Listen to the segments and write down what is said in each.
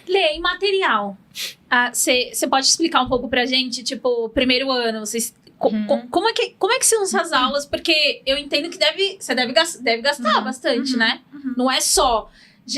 Lê, em material, você pode explicar um pouco pra gente, tipo, primeiro ano, vocês... Como é que são essas aulas? Porque eu entendo que você deve gastar bastante, né? Não é só...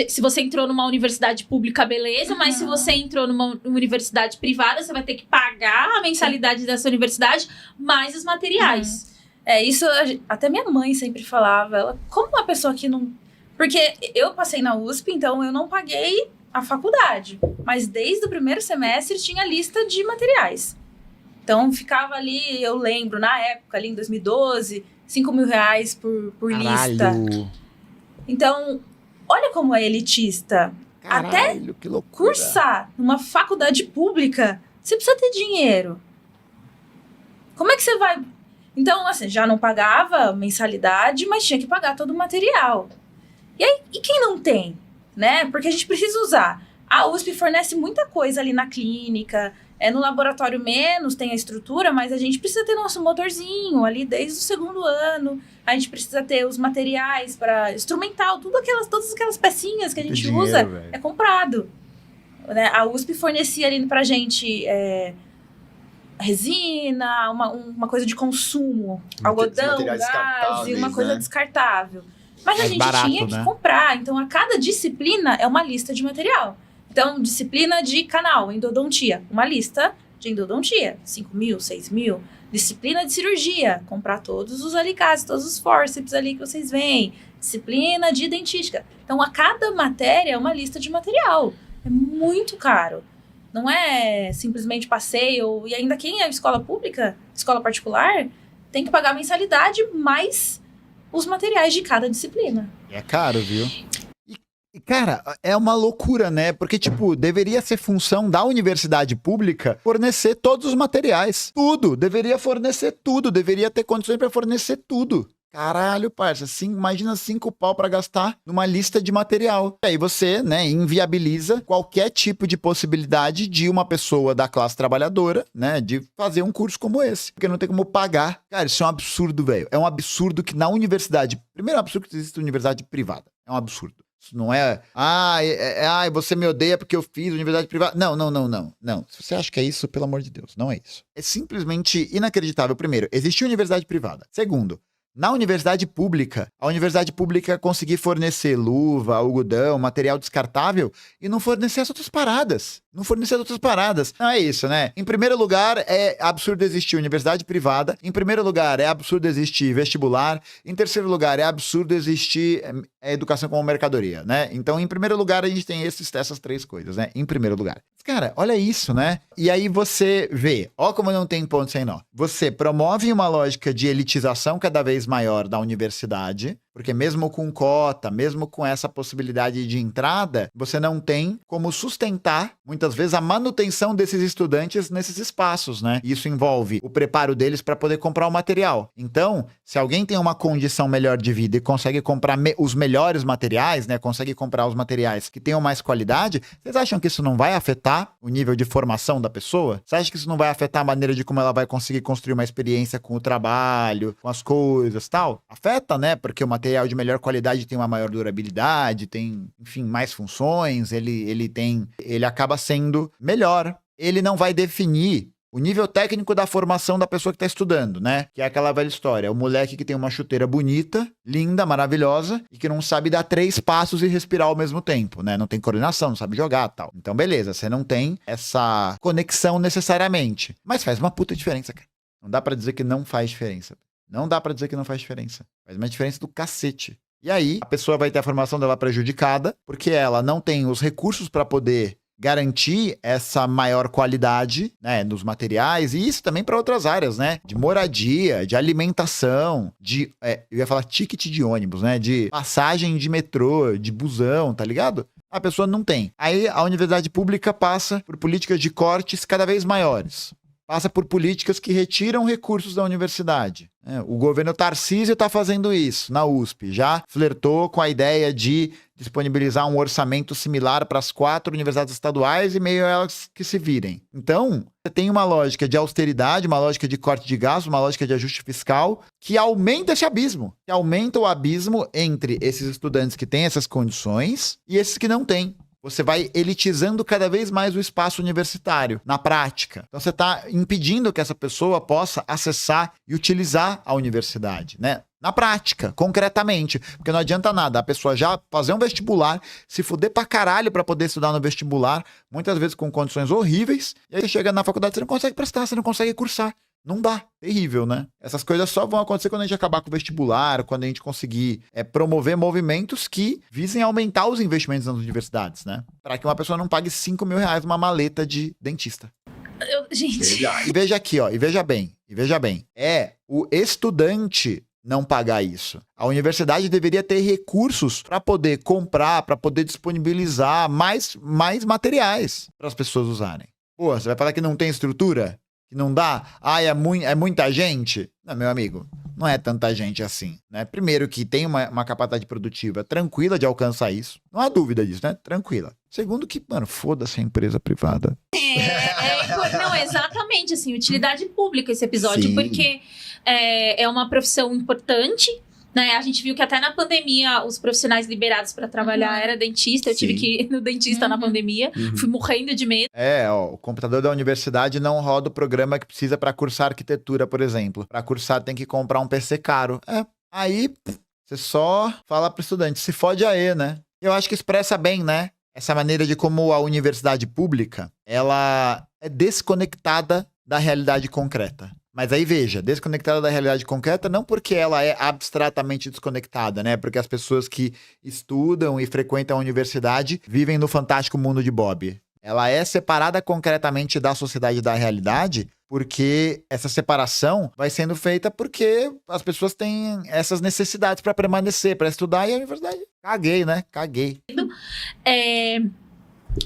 Se você entrou numa universidade pública, beleza, mas se você entrou numa universidade privada, você vai ter que pagar a mensalidade dessa universidade, mais os materiais. Isso até minha mãe sempre falava. Ela, como uma pessoa que não... Porque eu passei na USP, então eu não paguei a faculdade. Mas desde o primeiro semestre tinha lista de materiais. Então ficava ali, eu lembro, na época, ali em 2012, R$5.000 por lista. Então... Olha como é elitista. Caralho, até que loucura. Cursar numa faculdade pública, você precisa ter dinheiro. Como é que você vai... Então, assim, já não pagava mensalidade, mas tinha que pagar todo o material. E aí, e quem não tem? Né? Porque a gente precisa usar. A USP fornece muita coisa ali na clínica, no laboratório menos, tem a estrutura, mas a gente precisa ter nosso motorzinho ali desde o segundo ano. A gente precisa ter os materiais para instrumental, todas aquelas pecinhas que a gente usa, é comprado. Né? A USP fornecia ali pra gente resina, uma coisa de consumo, algodão, gás e uma coisa descartável. Mas a gente tinha que comprar. Então, a cada disciplina é uma lista de material. Então, disciplina de canal, endodontia. Uma lista de endodontia. 5.000, 6.000. Disciplina de cirurgia. Comprar todos os alicates, todos os fórceps ali que vocês veem. Disciplina de dentística. Então, a cada matéria é uma lista de material. É muito caro. Não é simplesmente passeio. E ainda quem é escola pública, escola particular, tem que pagar a mensalidade mais os materiais de cada disciplina. É caro, viu? E, cara, é uma loucura, né? Porque, tipo, deveria ser função da universidade pública fornecer todos os materiais. Tudo. Deveria fornecer tudo. Deveria ter condições pra fornecer tudo. Caralho, parça. Imagina 5 pau pra gastar numa lista de material. E aí você, né, inviabiliza qualquer tipo de possibilidade de uma pessoa da classe trabalhadora, né, de fazer um curso como esse. Porque não tem como pagar. Cara, isso é um absurdo, velho. É um absurdo que na universidade... Primeiro, é um absurdo que existe universidade privada. É um absurdo. Isso não é... você me odeia porque eu fiz universidade privada. Não. Não. Se você acha que é isso, pelo amor de Deus, não é isso. É simplesmente inacreditável. Primeiro, existe universidade privada. Segundo, na universidade pública, a universidade pública conseguir fornecer luva, algodão, material descartável e não fornecer as outras paradas. Não é isso, né? Em primeiro lugar, é absurdo existir universidade privada. Em primeiro lugar, é absurdo existir vestibular. Em terceiro lugar, é absurdo existir educação como mercadoria, né? Então, em primeiro lugar, a gente tem essas 3 coisas, né? Em primeiro lugar. Cara, olha isso, né? E aí você vê, ó como não tem ponto sem nó. Você promove uma lógica de elitização cada vez maior da universidade, porque mesmo com cota, mesmo com essa possibilidade de entrada, você não tem como sustentar, muitas vezes, a manutenção desses estudantes nesses espaços, né? Isso envolve o preparo deles para poder comprar o material. Então, se alguém tem uma condição melhor de vida e consegue comprar os melhores materiais, né? Consegue comprar os materiais que tenham mais qualidade, vocês acham que isso não vai afetar o nível de formação da pessoa? Você acha que isso não vai afetar a maneira de como ela vai conseguir construir uma experiência com o trabalho, com as coisas e tal? Afeta, né? Porque o material de melhor qualidade tem uma maior durabilidade, tem, enfim, mais funções, ele acaba sendo melhor. Ele não vai definir o nível técnico da formação da pessoa que está estudando, né? Que é aquela velha história, o moleque que tem uma chuteira bonita, linda, maravilhosa, e que não sabe dar 3 passos e respirar ao mesmo tempo, né? Não tem coordenação, não sabe jogar e tal. Então, beleza, você não tem essa conexão necessariamente. Mas faz uma puta diferença, cara. Não dá pra dizer que não faz diferença. Faz uma diferença do cacete. E aí, a pessoa vai ter a formação dela prejudicada, porque ela não tem os recursos para poder garantir essa maior qualidade, né, dos materiais, e isso também para outras áreas, né, de moradia, de alimentação, eu ia falar ticket de ônibus, né, de passagem de metrô, de busão, tá ligado? A pessoa não tem. Aí a universidade pública passa por políticas de cortes cada vez maiores. Passa por políticas que retiram recursos da universidade. O governo Tarcísio está fazendo isso na USP. Já flertou com a ideia de disponibilizar um orçamento similar para as 4 universidades estaduais e meio elas que se virem. Então, você tem uma lógica de austeridade, uma lógica de corte de gastos, uma lógica de ajuste fiscal que aumenta esse abismo. Que aumenta o abismo entre esses estudantes que têm essas condições e esses que não têm. você vai elitizando cada vez mais o espaço universitário, na prática. Então você está impedindo que essa pessoa possa acessar e utilizar a universidade, né? Na prática, concretamente. Porque não adianta nada a pessoa já fazer um vestibular, se fuder pra caralho pra poder estudar no vestibular, muitas vezes com condições horríveis, e aí você chega na faculdade, você não consegue prestar, você não consegue cursar. Não dá. Terrível, né? Essas coisas só vão acontecer quando a gente acabar com o vestibular, quando a gente conseguir promover movimentos que visem aumentar os investimentos nas universidades, né? Para que uma pessoa não pague 5 mil reais numa maleta de dentista. Gente... E veja aqui, ó, e veja bem. É o estudante não pagar isso. A universidade deveria ter recursos para poder comprar, para poder disponibilizar mais materiais para as pessoas usarem. Pô, você vai falar que não tem estrutura? Que não dá? Ah, é muita gente? Não, meu amigo, não é tanta gente assim, né? Primeiro que tem uma capacidade produtiva tranquila de alcançar isso. Não há dúvida disso, né? Tranquila. Segundo que, mano, foda-se a empresa privada. Não, exatamente, assim, utilidade pública esse episódio, Sim. porque é uma profissão importante, né? A gente viu que até na pandemia os profissionais liberados para trabalhar era dentista. Eu tive que ir no dentista na pandemia, fui morrendo de medo. O computador da universidade não roda o programa que precisa para cursar arquitetura, por exemplo. Para cursar tem que comprar um PC caro. Aí você só fala pro estudante, se fode aí, né? Eu acho que expressa bem, né? Essa maneira de como a universidade pública, ela é desconectada da realidade concreta. Mas aí veja, desconectada da realidade concreta não porque ela é abstratamente desconectada, né? Porque as pessoas que estudam e frequentam a universidade vivem no fantástico mundo de Bob. Ela é separada concretamente da sociedade e da realidade porque essa separação vai sendo feita porque as pessoas têm essas necessidades para permanecer, para estudar, e a universidade... Caguei, né? Caguei.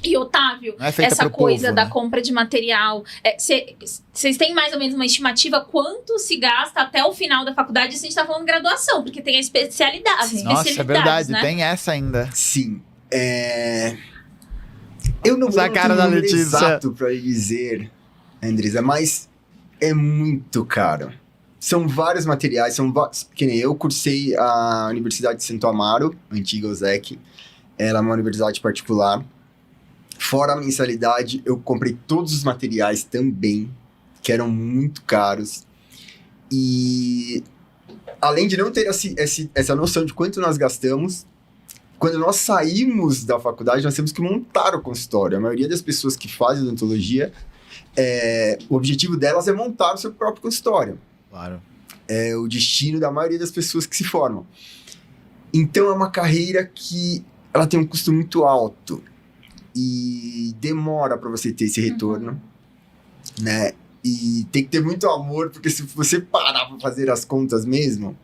E, Otávio, essa coisa povo, da compra de material, vocês têm mais ou menos uma estimativa quanto se gasta até o final da faculdade? Se a gente tá falando de graduação, porque tem a especialidade. Nossa, é verdade, né? Tem essa ainda. Sim. Eu não vou ter um número exato pra dizer, Andresa, mas é muito caro. São vários materiais, que nem eu cursei a Universidade de Santo Amaro, antiga USEC. Ela é uma universidade particular. Fora a mensalidade, eu comprei todos os materiais também, que eram muito caros. E além de não ter essa noção de quanto nós gastamos, quando nós saímos da faculdade, nós temos que montar o consultório. A maioria das pessoas que fazem odontologia, o objetivo delas é montar o seu próprio consultório. Claro. É o destino da maioria das pessoas que se formam. Então, é uma carreira que ela tem um custo muito alto. E demora para você ter esse retorno, né? E tem que ter muito amor, porque se você parar para fazer as contas mesmo,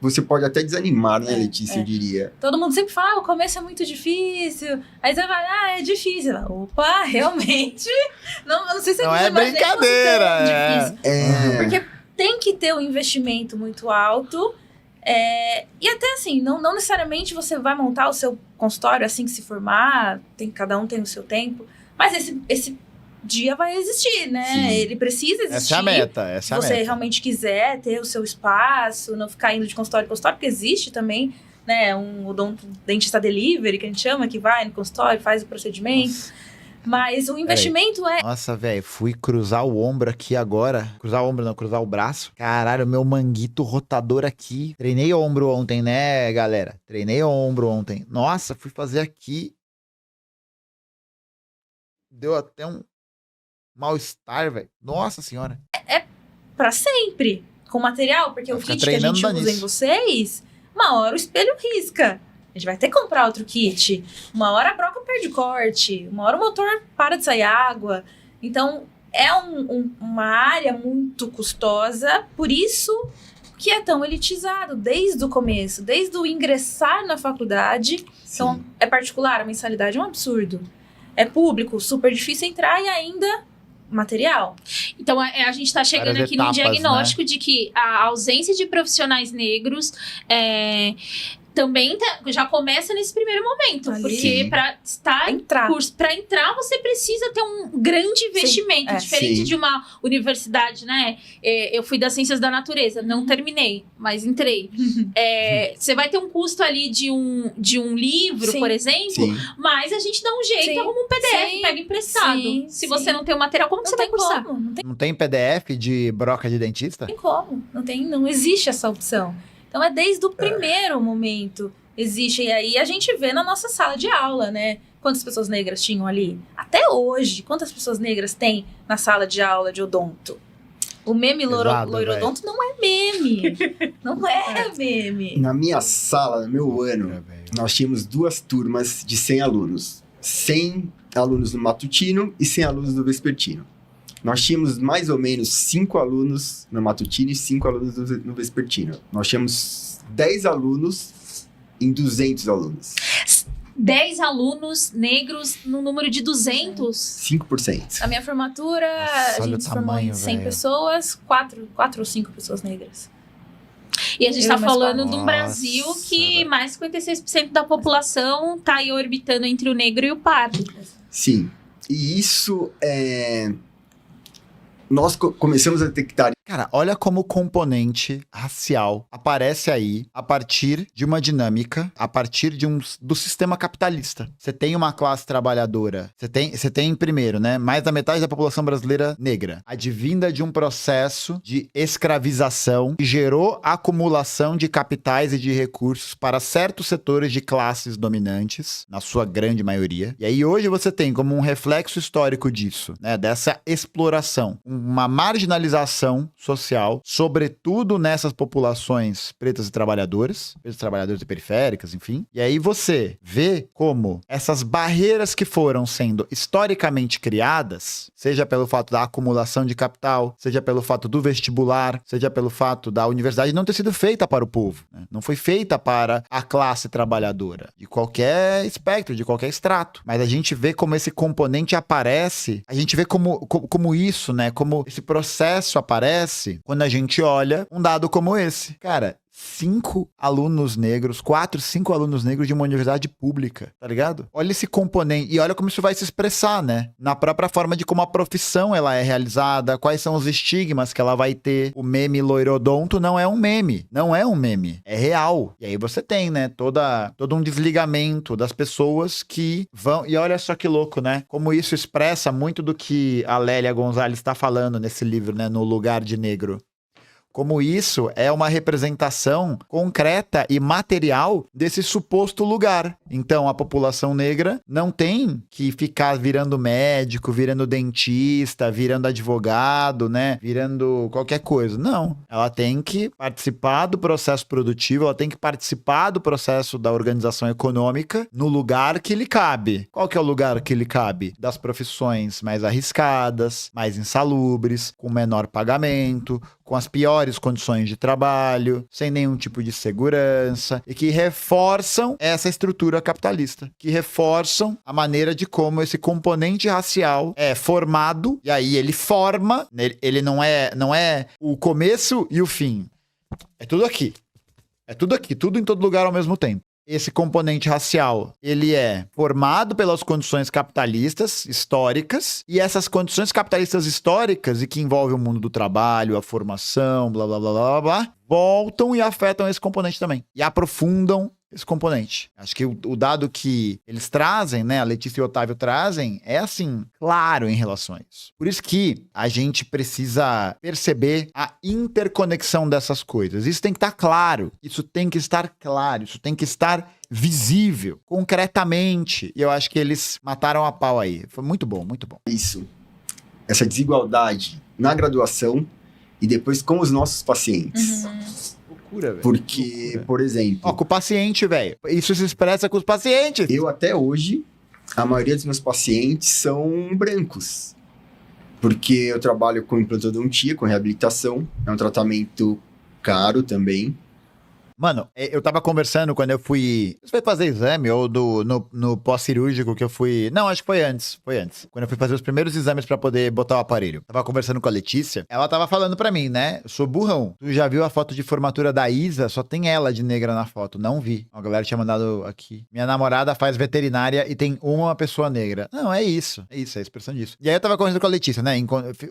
você pode até desanimar, né, Letícia, eu diria. Todo mundo sempre fala, o começo é muito difícil. Aí você vai, é difícil. Opa, realmente? Não sei se não é brincadeira. Difícil. Porque tem que ter um investimento muito alto. E até assim, não necessariamente você vai montar o seu consultório assim que se formar, cada um tem o seu tempo, mas esse dia vai existir, né? Sim. Ele precisa existir. Essa é a meta, Se você realmente quiser ter o seu espaço, não ficar indo de consultório em consultório, porque existe também, né, um dentista delivery, que a gente chama, que vai no consultório, faz o procedimento. Nossa. Mas o investimento Nossa, velho, fui cruzar o ombro aqui agora. Cruzar o ombro não, cruzar o braço. Caralho, meu manguito rotador aqui. Treinei ombro ontem, né, galera? Treinei ombro ontem. Nossa, fui fazer aqui. Deu até um mal-estar, velho. Nossa senhora. É pra sempre. Com material, porque o kit que a gente usa em vocês, uma hora o espelho risca. A gente vai ter que comprar outro kit. Uma hora a broca perde corte. Uma hora o motor para de sair água. Então, é uma área muito custosa. Por isso que é tão elitizado desde o começo. Desde o ingressar na faculdade. Sim. Então, é particular, a mensalidade é um absurdo. É público, super difícil entrar e ainda... material. Então, a gente está chegando aqui no diagnóstico, né, de que a ausência de profissionais negros também já começa nesse primeiro momento. Ali, porque para entrar, você precisa ter um grande investimento. Diferente de uma universidade, né? Eu fui das Ciências da Natureza, não terminei, mas entrei. Você vai ter um custo ali de um livro, por exemplo, mas a gente dá um jeito, arruma um PDF, pega emprestado. Se você não tem o material, como que você vai cursar? Não tem PDF de broca de dentista? Não tem como. Não existe essa opção. Então, desde o primeiro momento existe. E aí, a gente vê na nossa sala de aula, né? Quantas pessoas negras tinham ali? Até hoje, quantas pessoas negras tem na sala de aula de odonto? O meme loirodonto não é meme. Não é meme. Na minha sala, no meu ano, nós tínhamos 2 turmas de 100 alunos. 100 alunos no matutino e 100 alunos no vespertino. Nós tínhamos mais ou menos 5 alunos no matutino e 5 alunos no vespertino. Nós tínhamos 10 alunos em 200 alunos. 10 alunos negros no número de 200? 5%. A minha formatura, a gente formou em 100 pessoas, 4 ou 5 pessoas negras. E a gente está falando de um Brasil que mais de 56% da população está aí orbitando entre o negro e o pardo. Sim. E isso nós começamos a detectar. Cara, olha como o componente racial aparece aí a partir de uma dinâmica, a partir do sistema capitalista. Você tem uma classe trabalhadora, você tem primeiro, né, mais da metade da população brasileira negra, advinda de um processo de escravização que gerou acumulação de capitais e de recursos para certos setores de classes dominantes, na sua grande maioria. E aí hoje você tem como um reflexo histórico disso, né, dessa exploração, uma marginalização social, sobretudo nessas populações pretas e trabalhadoras e periféricas, enfim. E aí você vê como essas barreiras que foram sendo historicamente criadas, seja pelo fato da acumulação de capital, seja pelo fato do vestibular, seja pelo fato da universidade não ter sido feita para o povo, né? Não foi feita para a classe trabalhadora, de qualquer espectro, de qualquer extrato. Mas a gente vê como esse componente aparece, a gente vê como isso, né? Como esse processo aparece quando a gente olha um dado como esse. Cara, 5 alunos negros, 4, 5 alunos negros de uma universidade pública, tá ligado? Olha esse componente, e olha como isso vai se expressar, né? Na própria forma de como a profissão ela é realizada, quais são os estigmas que ela vai ter. O meme loirodonto não é um meme, é real. E aí você tem, né, todo um desligamento das pessoas que vão, e olha só que louco, né? Como isso expressa muito do que a Lélia Gonzalez está falando nesse livro, né, No Lugar de Negro. Como isso é uma representação concreta e material desse suposto lugar. Então, a população negra não tem que ficar virando médico, virando dentista, virando advogado, né? Virando qualquer coisa. Não. Ela tem que participar do processo produtivo, ela tem que participar do processo da organização econômica no lugar que lhe cabe. Qual que é o lugar que lhe cabe? Das profissões mais arriscadas, mais insalubres, com menor pagamento, com as piores condições de trabalho, sem nenhum tipo de segurança, e que reforçam essa estrutura capitalista, que reforçam a maneira de como esse componente racial é formado, e aí ele forma, ele não é o começo e o fim. É tudo aqui. É tudo aqui, tudo em todo lugar ao mesmo tempo. Esse componente racial, ele é formado pelas condições capitalistas históricas, e essas condições capitalistas históricas, e que envolvem o mundo do trabalho, a formação, blá, blá, blá, blá, blá, voltam e afetam esse componente também, e aprofundam esse componente. Acho que o dado que eles trazem, né, a Letícia e o Otávio trazem, é assim, claro em relação a isso. Por isso que a gente precisa perceber a interconexão dessas coisas. Isso tem que estar claro, isso tem que estar visível, concretamente. E eu acho que eles mataram a pau aí. Foi muito bom, muito bom. Isso. Essa desigualdade na graduação e depois com os nossos pacientes. Loucura, velho. Porque, por exemplo... Ó, com o paciente, velho. Isso se expressa com os pacientes. Eu, até hoje, a maioria dos meus pacientes são brancos. Porque eu trabalho com implantodontia, com reabilitação. É um tratamento caro também. Mano, eu tava conversando quando eu fui... Você foi fazer exame ou no pós-cirúrgico que eu fui... Não, acho que foi antes. Quando eu fui fazer os primeiros exames pra poder botar o aparelho. Tava conversando com a Letícia. Ela tava falando pra mim, né? Eu sou burrão. Tu já viu a foto de formatura da Isa? Só tem ela de negra na foto. Não vi. A galera tinha mandado aqui. Minha namorada faz veterinária e tem uma pessoa negra. Não, é isso. É a expressão disso. E aí eu tava conversando com a Letícia, né?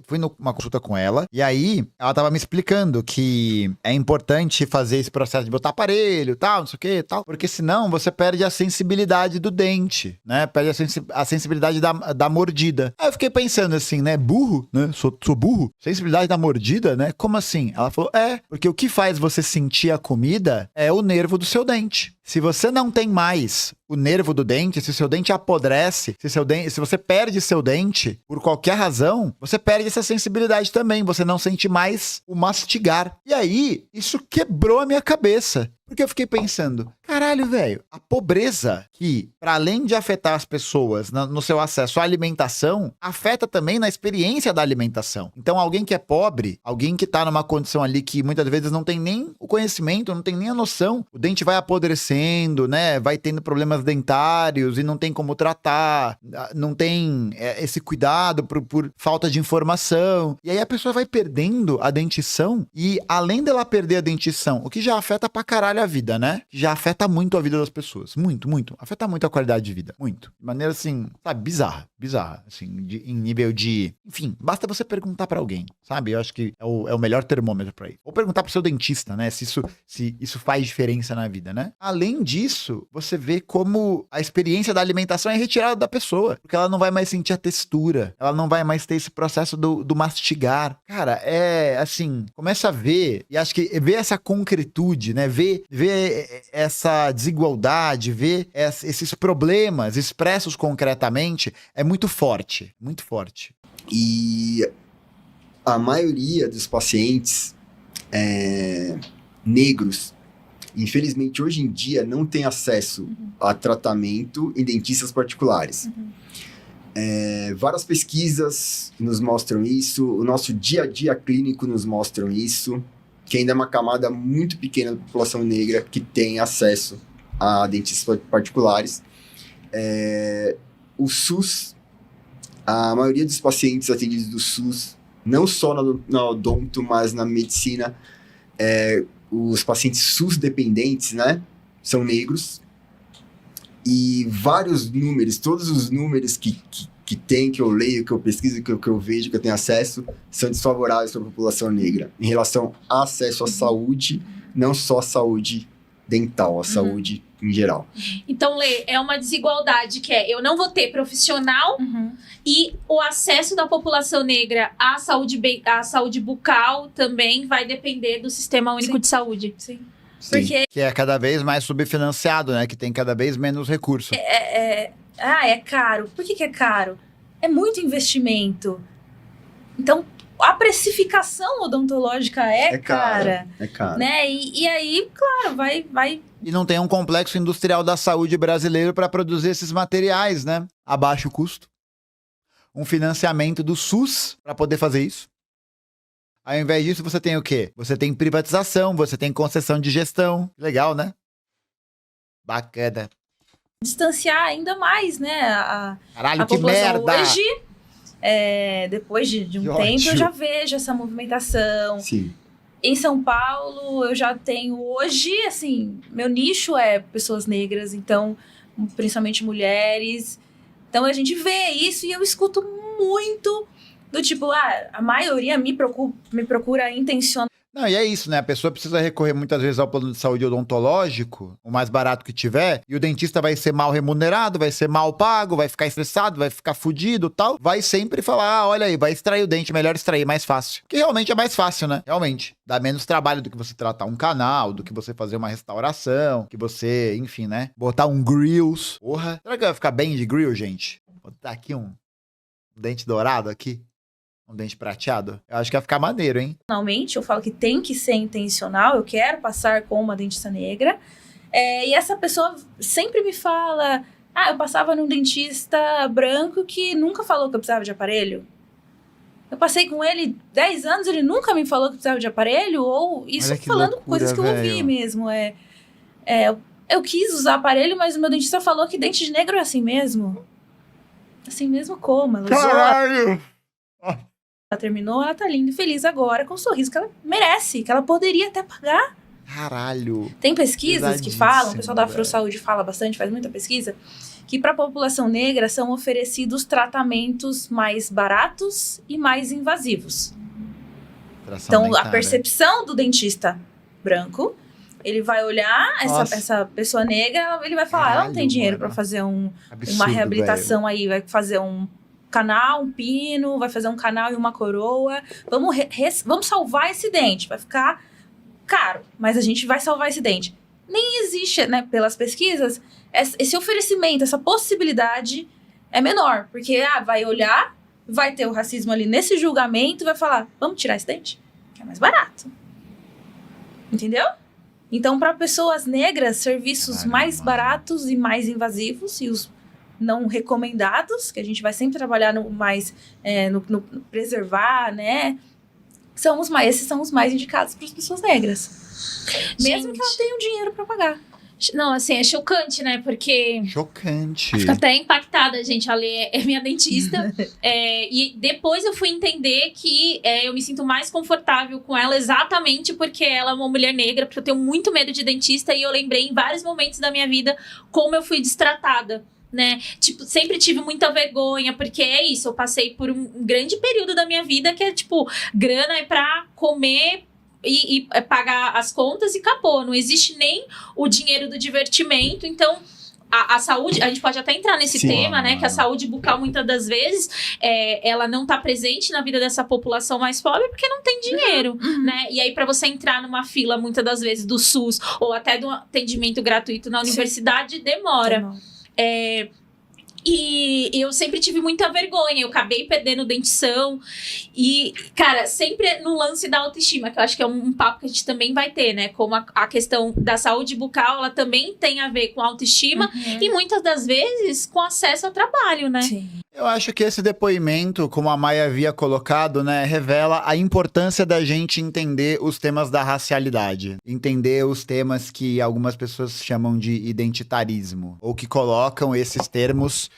Fui numa consulta com ela. E aí ela tava me explicando que é importante fazer esse processo de botar aparelho, tal, não sei o que, tal. Porque senão você perde a sensibilidade do dente, né? Perde a sensibilidade da mordida. Aí eu fiquei pensando assim, né? Burro, né? Sou burro. Sensibilidade da mordida, né? Como assim? Ela falou, porque o que faz você sentir a comida é o nervo do seu dente. Se você não tem mais o nervo do dente, se seu dente apodrece, se você perde seu dente, por qualquer razão, você perde essa sensibilidade também. Você não sente mais o mastigar. E aí, isso quebrou a minha cabeça. Porque eu fiquei pensando, caralho, velho, a pobreza que, para além de afetar as pessoas no seu acesso à alimentação, afeta também na experiência da alimentação. Então, alguém que é pobre, alguém que tá numa condição ali que muitas vezes não tem nem o conhecimento, não tem nem a noção, o dente vai apodrecendo, né, vai tendo problemas dentários e não tem como tratar, não tem esse cuidado por falta de informação. E aí a pessoa vai perdendo a dentição e, além dela perder a dentição, o que já afeta pra caralho a vida, né? Já afeta muito a vida das pessoas. Muito, muito. Afeta muito a qualidade de vida. Muito. De maneira, assim, sabe, bizarra. Assim, em nível de... Enfim, basta você perguntar pra alguém, sabe? Eu acho que é o melhor termômetro pra isso. Ou perguntar pro seu dentista, né? Se isso faz diferença na vida, né? Além disso, você vê como a experiência da alimentação é retirada da pessoa. Porque ela não vai mais sentir a textura. Ela não vai mais ter esse processo do mastigar. Cara, assim, começa a ver, e acho que ver essa concretude, né? Ver essa desigualdade, ver esses problemas expressos concretamente é muito forte, muito forte. E a maioria dos pacientes negros, infelizmente, hoje em dia, não tem acesso a tratamento em dentistas particulares. Várias pesquisas nos mostram isso, o nosso dia a dia clínico nos mostram isso, que ainda é uma camada muito pequena da população negra que tem acesso a dentistas particulares. O SUS, a maioria dos pacientes atendidos do SUS, não só na odonto, mas na medicina, os pacientes SUS dependentes, né, são negros. E vários números, todos os números que tem, que eu leio, que eu pesquiso, que eu vejo, que eu tenho acesso, são desfavoráveis para a população negra, em relação ao acesso à saúde, não só à saúde dental, à saúde em geral. Então, Lê, é uma desigualdade que eu não vou ter profissional e o acesso da população negra à saúde bucal também vai depender do Sistema Único de Saúde. Sim. Porque... Que é cada vez mais subfinanciado, né? Que tem cada vez menos recurso. É caro. Por que é caro? É muito investimento. Então, a precificação odontológica é cara. É caro. Né? E aí, claro, vai... E não tem um complexo industrial da saúde brasileiro para produzir esses materiais, né? A baixo custo. Um financiamento do SUS para poder fazer isso. Ao invés disso, você tem o quê? Você tem privatização, você tem concessão de gestão. Legal, né? Bacana. Distanciar ainda mais, né? Caralho, a que merda! Hoje, depois de um tempo, eu já vejo essa movimentação. Sim. Em São Paulo, eu já tenho hoje, assim, meu nicho é pessoas negras, então, principalmente mulheres. Então, a gente vê isso e eu escuto muito do tipo, a maioria me procura intencionalmente. Não, e é isso, né? A pessoa precisa recorrer muitas vezes ao plano de saúde odontológico, o mais barato que tiver, e o dentista vai ser mal remunerado, vai ser mal pago, vai ficar estressado, vai ficar fudido e tal. Vai sempre falar, olha aí, vai extrair o dente, melhor extrair, mais fácil. Que realmente é mais fácil, né? Realmente. Dá menos trabalho do que você tratar um canal, do que você fazer uma restauração, que você, enfim, né? Botar um grills. Porra. Será que vai ficar bem de grill, gente? Vou botar aqui um dente dourado aqui. Um dente prateado? Eu acho que vai ficar maneiro, hein? Finalmente, eu falo que tem que ser intencional. Eu quero passar com uma dentista negra. E essa pessoa sempre me fala... eu passava num dentista branco que nunca falou que eu precisava de aparelho. Eu passei com ele 10 anos, ele nunca me falou que precisava de aparelho, ou isso falando loucura, coisas que eu ouvi mesmo. Eu quis usar aparelho, mas o meu dentista falou que dente de negro é assim mesmo. Assim mesmo como? Caralho! Ela terminou, ela tá linda e feliz agora, com o sorriso que ela merece, que ela poderia até pagar. Caralho! Tem pesquisas que falam, o pessoal da AfroSaúde fala bastante, faz muita pesquisa, que para a população negra são oferecidos tratamentos mais baratos e mais invasivos. Então, a percepção do dentista branco, ele vai olhar essa pessoa negra, ele vai falar, ela não tem dinheiro para fazer uma reabilitação aí, vai fazer um canal, um pino, vai fazer um canal e uma coroa. Vamos salvar esse dente, vai ficar caro, mas a gente vai salvar esse dente. Nem existe, né, pelas pesquisas, esse oferecimento, essa possibilidade é menor, porque vai olhar, vai ter o racismo ali nesse julgamento, vai falar, vamos tirar esse dente, que é mais barato. Entendeu? Então, para pessoas negras, serviços mais baratos e mais invasivos, e os não recomendados, que a gente vai sempre trabalhar no preservar, né? Esses são os mais indicados para as pessoas negras. Mesmo que elas tenham dinheiro para pagar. Não, assim, é chocante, né? Porque... Chocante. Fico até impactada, gente. A Lê é minha dentista. E depois eu fui entender que eu me sinto mais confortável com ela exatamente porque ela é uma mulher negra, porque eu tenho muito medo de dentista e eu lembrei em vários momentos da minha vida como eu fui destratada, né? Tipo, sempre tive muita vergonha, porque é isso, eu passei por um grande período da minha vida que é, tipo, grana é pra comer e pagar as contas e acabou. Não existe nem o dinheiro do divertimento. Então, a saúde, a gente pode até entrar nesse tema, né? Que a saúde bucal, muitas das vezes, ela não tá presente na vida dessa população mais pobre porque não tem dinheiro, né? E aí, para você entrar numa fila, muitas das vezes, do SUS ou até do atendimento gratuito na universidade, demora. E eu sempre tive muita vergonha, eu acabei perdendo dentição e, cara, sempre no lance da autoestima, que eu acho que é um papo que a gente também vai ter, né, como a questão da saúde bucal, ela também tem a ver com autoestima e muitas das vezes com acesso ao trabalho, né? Sim. Eu acho que esse depoimento, como a Maia havia colocado, né, revela a importância da gente entender os temas da racialidade. Entender os temas que algumas pessoas chamam de identitarismo. Ou que colocam esses termos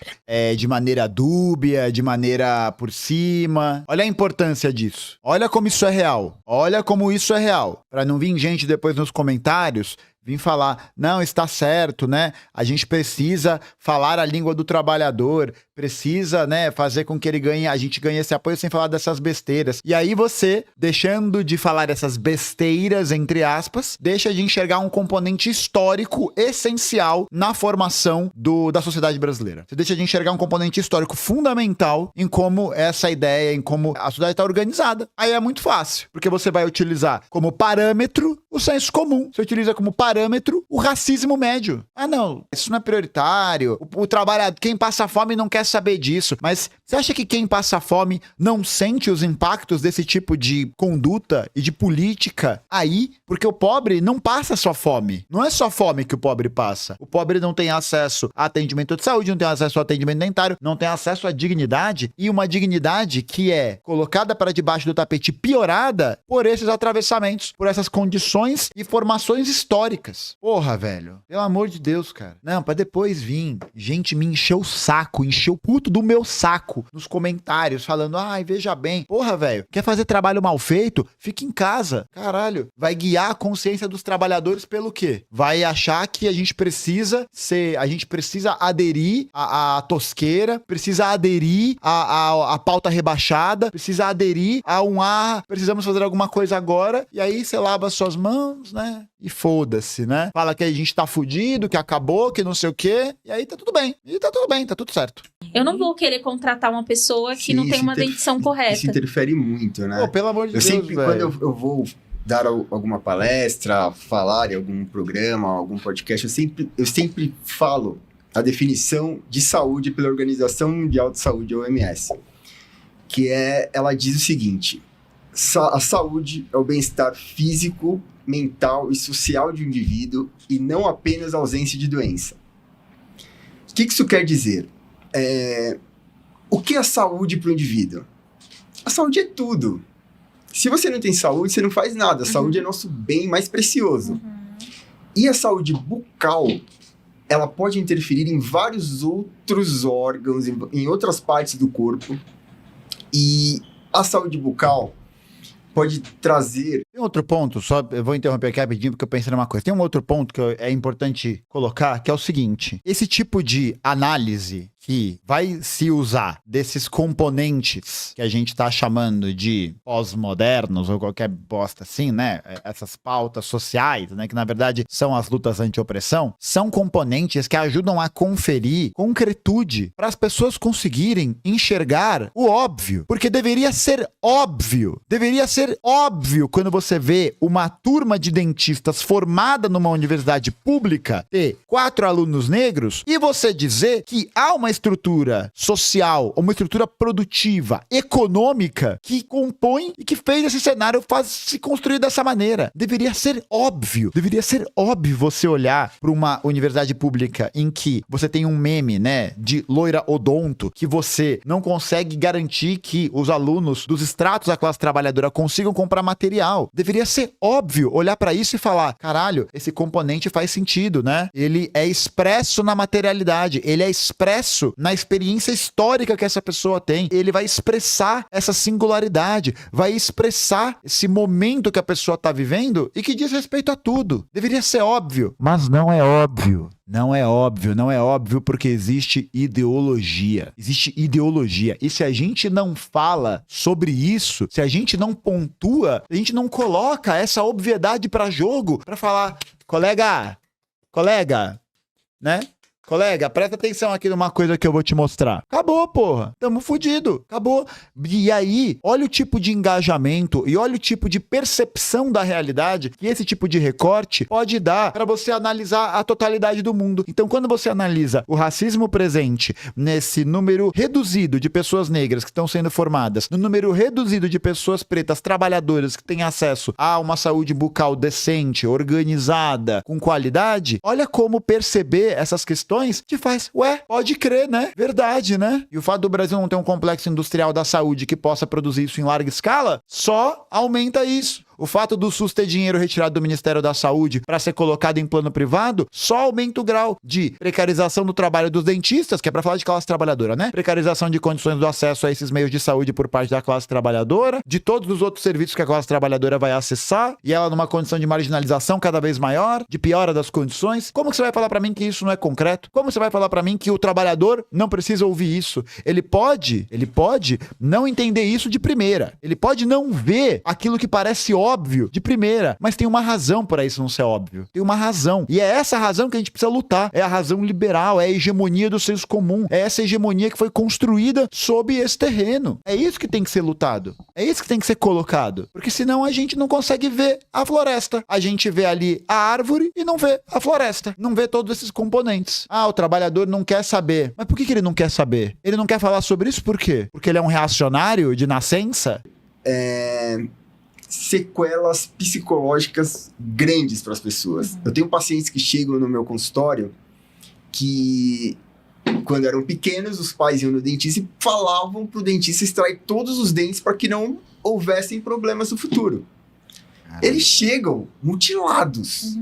de maneira dúbia, de maneira por cima. Olha a importância disso. Olha como isso é real. Olha como isso é real. Pra não vir gente depois nos comentários vim falar, não, está certo, né? A gente precisa falar a língua do trabalhador, precisa, né, fazer com que a gente ganhe esse apoio sem falar dessas besteiras. E aí você, deixando de falar essas besteiras, entre aspas, deixa de enxergar um componente histórico essencial na formação da sociedade brasileira. Você deixa de enxergar um componente histórico fundamental em como essa ideia, em como a sociedade está organizada. Aí é muito fácil, porque você vai utilizar como parâmetro o senso comum. Você utiliza como parâmetro o racismo médio. Ah, não, isso não é prioritário. O trabalhador, quem passa fome não quer saber disso. Mas você acha que quem passa fome não sente os impactos desse tipo de conduta e de política aí? Porque o pobre não passa só fome. Não é só fome que o pobre passa. O pobre não tem acesso a atendimento de saúde, não tem acesso a atendimento dentário, não tem acesso à dignidade, e uma dignidade que é colocada para debaixo do tapete, piorada por esses atravessamentos, por essas condições e formações históricas. Porra, velho. Pelo amor de Deus, cara. Não, pra depois vir gente me encheu o saco, encheu o puto do meu saco nos comentários, falando, ai, veja bem. Porra, velho, quer fazer trabalho mal feito? Fica em casa. Caralho. Vai guiar a consciência dos trabalhadores pelo quê? Vai achar que a gente precisa aderir à tosqueira, precisa aderir à pauta rebaixada, precisa aderir a precisamos fazer alguma coisa agora, e aí você lava as suas mãos, né? E foda-se, né? Fala que a gente tá fudido, que acabou, que não sei o quê, e aí tá tudo bem. E tá tudo bem, tá tudo certo. Eu não vou querer contratar uma pessoa que não tem uma dentição correta. Isso interfere muito, né? Pô, pelo amor de Deus, sempre, quando eu vou dar alguma palestra, falar em algum programa, algum podcast, eu sempre falo a definição de saúde pela Organização Mundial de Saúde, OMS, que ela diz o seguinte: a saúde é o bem-estar físico, mental e social de um indivíduo e não apenas a ausência de doença. O que isso quer dizer? O que é saúde para o indivíduo? A saúde é tudo. Se você não tem saúde, você não faz nada. A saúde é nosso bem mais precioso. E a saúde bucal, ela pode interferir em vários outros órgãos, em outras partes do corpo. E a saúde bucal pode trazer... Tem outro ponto, só eu vou interromper aqui rapidinho porque eu pensei numa coisa. Tem um outro ponto que é importante colocar, que é o seguinte. Esse tipo de análise que vai se usar desses componentes que a gente tá chamando de pós-modernos ou qualquer bosta assim, né? Essas pautas sociais, né? Que na verdade são as lutas anti-opressão, são componentes que ajudam a conferir concretude para as pessoas conseguirem enxergar o óbvio. Porque deveria ser óbvio quando você vê uma turma de dentistas formada numa universidade pública ter 4 alunos negros e você dizer que há uma estrutura social, uma estrutura produtiva, econômica, que compõe e que fez esse cenário se construir dessa maneira. Deveria ser óbvio você olhar para uma universidade pública em que você tem um meme, né, de loira odonto, que você não consegue garantir que os alunos dos estratos da classe trabalhadora consigam comprar material. Deveria ser óbvio olhar para isso e falar, caralho, esse componente faz sentido, né? Ele é expresso na materialidade, ele é expresso na experiência histórica que essa pessoa tem. Ele vai expressar essa singularidade, vai expressar esse momento que a pessoa tá vivendo e que diz respeito a tudo. Deveria ser óbvio, mas não é óbvio. Não é óbvio porque existe ideologia. Existe ideologia. E se a gente não fala sobre isso, se a gente não pontua, a gente não coloca essa obviedade pra jogo, pra falar, colega, né? Colega, presta atenção aqui numa coisa que eu vou te mostrar. Acabou, porra. Tamo fudido. Acabou. E aí, olha o tipo de engajamento e olha o tipo de percepção da realidade que esse tipo de recorte pode dar para você analisar a totalidade do mundo. Então, quando você analisa o racismo presente nesse número reduzido de pessoas negras que estão sendo formadas, no número reduzido de pessoas pretas trabalhadoras que têm acesso a uma saúde bucal decente, organizada, com qualidade, olha como perceber essas questões te faz, pode crer, né? Verdade, né? E o fato do Brasil não ter um complexo industrial da saúde que possa produzir isso em larga escala, só aumenta isso. O fato do SUS ter dinheiro retirado do Ministério da Saúde para ser colocado em plano privado só aumenta o grau de precarização do trabalho dos dentistas, que é para falar de classe trabalhadora, né? Precarização de condições do acesso a esses meios de saúde por parte da classe trabalhadora, de todos os outros serviços que a classe trabalhadora vai acessar, e ela numa condição de marginalização cada vez maior, de piora das condições. Como que você vai falar para mim que isso não é concreto? Como você vai falar para mim que o trabalhador não precisa ouvir isso? Ele pode não entender isso de primeira. Ele pode não ver aquilo que parece óbvio de primeira, mas tem uma razão para isso não ser óbvio. Tem uma razão. E é essa razão que a gente precisa lutar. É a razão liberal, é a hegemonia do senso comum. É essa hegemonia que foi construída sob esse terreno. É isso que tem que ser lutado. É isso que tem que ser colocado. Porque senão a gente não consegue ver a floresta. A gente vê ali a árvore e não vê a floresta. Não vê todos esses componentes. Ah, o trabalhador não quer saber. Mas por que ele não quer saber? Ele não quer falar sobre isso por quê? Porque ele é um reacionário de nascença? Sequelas psicológicas grandes para as pessoas. Eu tenho pacientes que chegam no meu consultório que, quando eram pequenos, os pais iam no dentista e falavam pro dentista extrair todos os dentes para que não houvessem problemas no futuro. Eles chegam mutilados.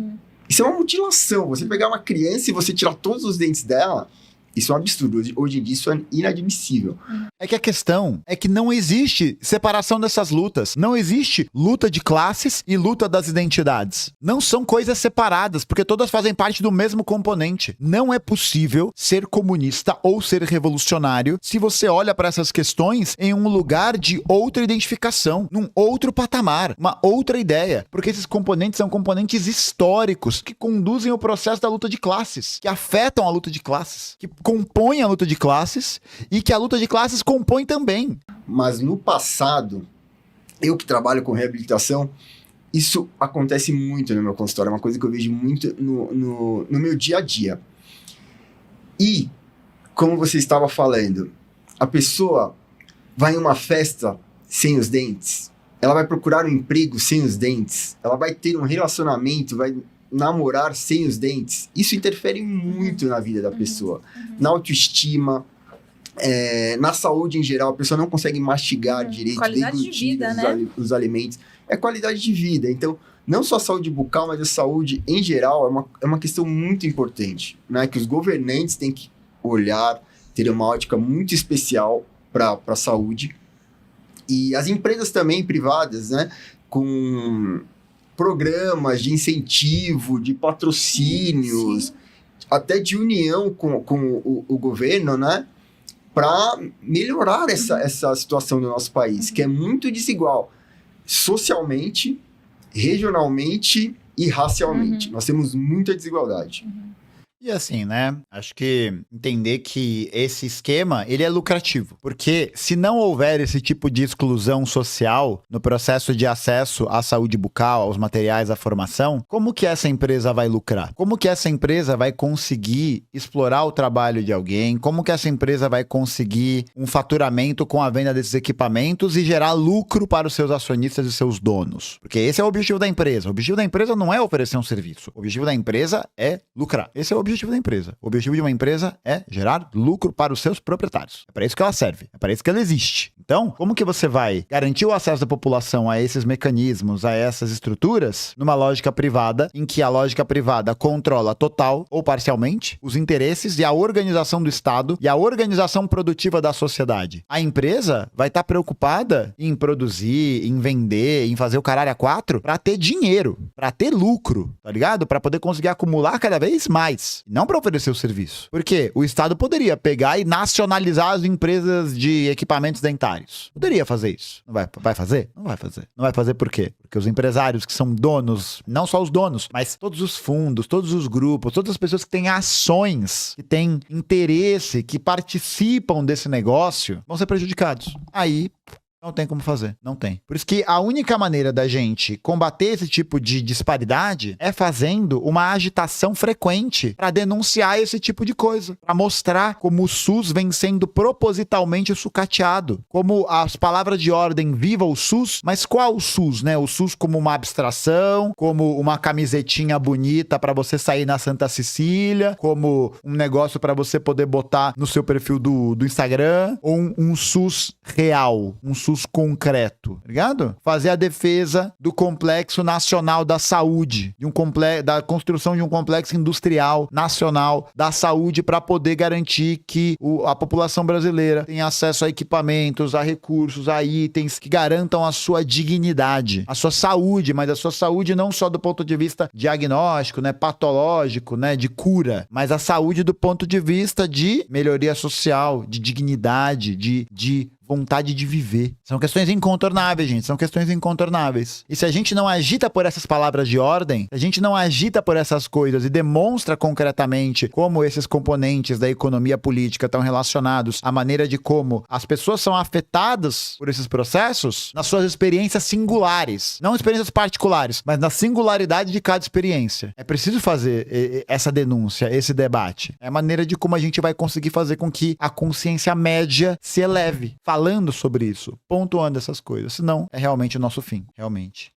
Isso é uma mutilação. Você pegar uma criança e você tirar todos os dentes dela, isso é um absurdo. Hoje em dia isso é inadmissível. É que a questão é que não existe separação dessas lutas. Não existe luta de classes e luta das identidades. Não são coisas separadas, porque todas fazem parte do mesmo componente. Não é possível ser comunista ou ser revolucionário se você olha para essas questões em um lugar de outra identificação, num outro patamar, uma outra ideia. Porque esses componentes são componentes históricos que conduzem o processo da luta de classes, que afetam a luta de classes, que compõem a luta de classes e que a luta de classes compõe também. Mas no passado, eu que trabalho com reabilitação, isso acontece muito no meu consultório, é uma coisa que eu vejo muito no meu dia a dia. E, como você estava falando, a pessoa vai em uma festa sem os dentes, ela vai procurar um emprego sem os dentes, ela vai ter um relacionamento, vai namorar sem os dentes. Isso interfere muito na vida da pessoa, na autoestima, Na saúde em geral, a pessoa não consegue mastigar direito, qualidade de vida, né? Os alimentos. É qualidade de vida. Então, não só a saúde bucal, mas a saúde em geral é uma questão muito importante, né? Que os governantes têm que olhar, ter uma ótica muito especial para a saúde. E as empresas também privadas, né? Com programas de incentivo, de patrocínios, até de união com o governo, né? Para melhorar essa situação do nosso país, que é muito desigual, socialmente, regionalmente e racialmente. Nós temos muita desigualdade. E assim, né? Acho que entender que esse esquema, ele é lucrativo. Porque se não houver esse tipo de exclusão social no processo de acesso à saúde bucal, aos materiais, à formação, como que essa empresa vai lucrar? Como que essa empresa vai conseguir explorar o trabalho de alguém? Como que essa empresa vai conseguir um faturamento com a venda desses equipamentos e gerar lucro para os seus acionistas e seus donos? Porque esse é o objetivo da empresa. O objetivo da empresa não é oferecer um serviço. O objetivo da empresa é lucrar. Esse é o objetivo da empresa. O objetivo de uma empresa é gerar lucro para os seus proprietários. É para isso que ela serve. É para isso que ela existe. Então, como que você vai garantir o acesso da população a esses mecanismos, a essas estruturas, numa lógica privada, em que a lógica privada controla total ou parcialmente os interesses e a organização do Estado e a organização produtiva da sociedade? A empresa vai estar preocupada em produzir, em vender, em fazer o caralho a 4 para ter dinheiro, para ter lucro, tá ligado? Para poder conseguir acumular cada vez mais. Não para oferecer o serviço. Porque o Estado poderia pegar e nacionalizar as empresas de equipamentos dentários. Poderia fazer isso. Não vai fazer? Não vai fazer. Não vai fazer por quê? Porque os empresários que são donos, não só os donos, mas todos os fundos, todos os grupos, todas as pessoas que têm ações, que têm interesse, que participam desse negócio, vão ser prejudicados. Aí não tem como fazer. Não tem. Por isso que a única maneira da gente combater esse tipo de disparidade é fazendo uma agitação frequente para denunciar esse tipo de coisa. Para mostrar como o SUS vem sendo propositalmente sucateado. Como as palavras de ordem viva o SUS, mas qual o SUS, né? O SUS como uma abstração, como uma camisetinha bonita para você sair na Santa Cecília, como um negócio para você poder botar no seu perfil do Instagram, ou um SUS real, um SUS concreto, tá ligado? Fazer a defesa do complexo nacional da saúde, da construção de um complexo industrial nacional da saúde para poder garantir que a população brasileira tenha acesso a equipamentos, a recursos, a itens que garantam a sua dignidade, a sua saúde, mas a sua saúde não só do ponto de vista diagnóstico, né, patológico, né, de cura, mas a saúde do ponto de vista de melhoria social, de dignidade, de vontade de viver. São questões incontornáveis, gente. São questões incontornáveis. E se a gente não agita por essas palavras de ordem, se a gente não agita por essas coisas e demonstra concretamente como esses componentes da economia política estão relacionados à maneira de como as pessoas são afetadas por esses processos, nas suas experiências singulares. Não experiências particulares, mas na singularidade de cada experiência. É preciso fazer essa denúncia, esse debate. É a maneira de como a gente vai conseguir fazer com que a consciência média se eleve. Falando sobre isso, pontuando essas coisas. Senão, é realmente o nosso fim. Realmente.